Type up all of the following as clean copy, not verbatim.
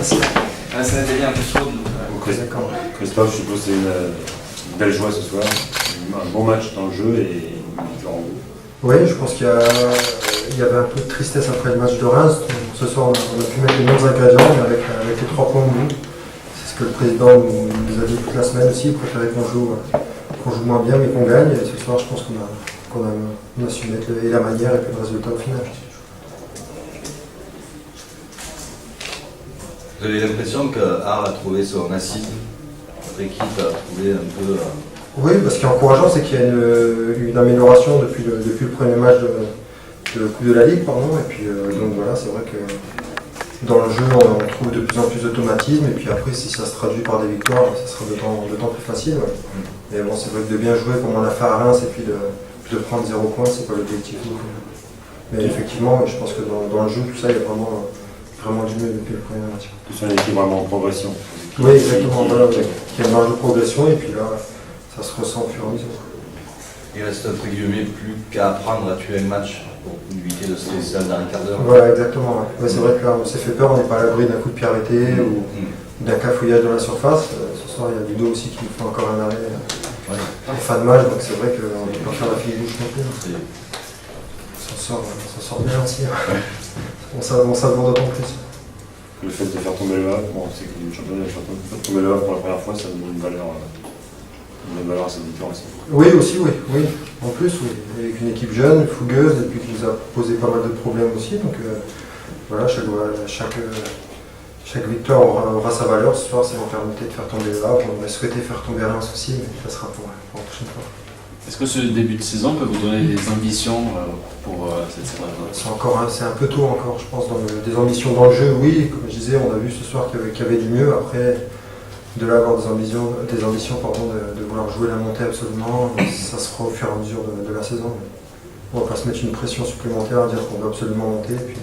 Ça a été bien un peu chaud. Christophe, je suppose que c'est une belle joie ce soir. Un bon match dans le jeu et une victoire en bout. Oui, je pense qu'il y avait un peu de tristesse après le match de Reims. Ce soir, on a pu mettre les mêmes ingrédients, mais avec les 3 points de bout. C'est ce que le président nous a dit toute la semaine aussi. Il préférait qu'on joue moins bien, mais qu'on gagne. Et ce soir, je pense qu'on a su mettre la manière et puis le résultat au final. Vous avez l'impression que Arles a trouvé son assise, votre équipe a trouvé un peu... Oui, ce qui est encourageant, c'est qu'il y a une amélioration depuis le premier match de Coupe de la Ligue, pardon. Et puis donc voilà, c'est vrai que dans le jeu, on trouve de plus en plus d'automatisme. Et puis après, si ça se traduit par des victoires, ça sera d'autant plus facile. Ouais. Mais bon, c'est vrai que de bien jouer comme on l'a fait à Reims et puis de prendre 0 points, c'est pas l'objectif. Mais effectivement, je pense que dans le jeu, tout ça, il y a vraiment du mieux depuis le premier match. Tout ça, une équipe vraiment en progression. Oui, exactement. Voilà, il y a une marge de progression et puis là, ça se ressent au fur et à mesure. Il reste entre guillemets plus qu'à apprendre à tuer un match pour éviter de se laisser dans un quart d'heure. Voilà, exactement. Ouais. C'est vrai que là, on s'est fait peur, on n'est pas à l'abri d'un coup de pied arrêté ou d'un cafouillage dans la surface. Ce soir, il y a Ludo aussi qui nous fait encore un arrêt en fin de match, donc c'est vrai qu'on ne peut pas faire la fine bouche non plus. On s'en sort bien aussi. On s'avance d'autant plus. Le fait de faire tomber le Havre, bon, c'est que le championnat de faire tomber le Havre pour la première fois, ça donne une valeur à cette victoire aussi. Oui, aussi, oui. En plus, oui. Avec une équipe jeune, fougueuse, et puis qui nous a posé pas mal de problèmes aussi. Donc voilà, chaque victoire aura sa valeur. Ce soir, ça va permettre de faire tomber le Havre. On aurait souhaité faire tomber Reims aussi, mais ça sera pour la prochaine fois. Est-ce que ce début de saison peut vous donner des ambitions pour cette saison? C'est un peu tôt encore, je pense, des ambitions dans le jeu, oui. Comme je disais, on a vu ce soir qu'il y avait du mieux. Après, de là avoir des ambitions de vouloir jouer la montée absolument, ça se fera au fur et à mesure de la saison. On ne va pas se mettre une pression supplémentaire à dire qu'on veut absolument monter. Et puis,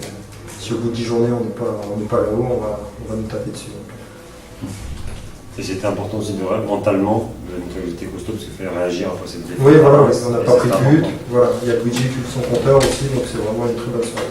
si au bout de 10 journées on n'est pas là-haut, on va nous taper dessus. Et c'était important aussi de mentalement de montrer que vous étiez costaud parce qu'il fallait réagir après cette défaite. Oui, voilà, on n'a pas pris de but. Voilà, il y a Luigi qui est son compteur aussi, donc c'est vraiment une très bonne soirée.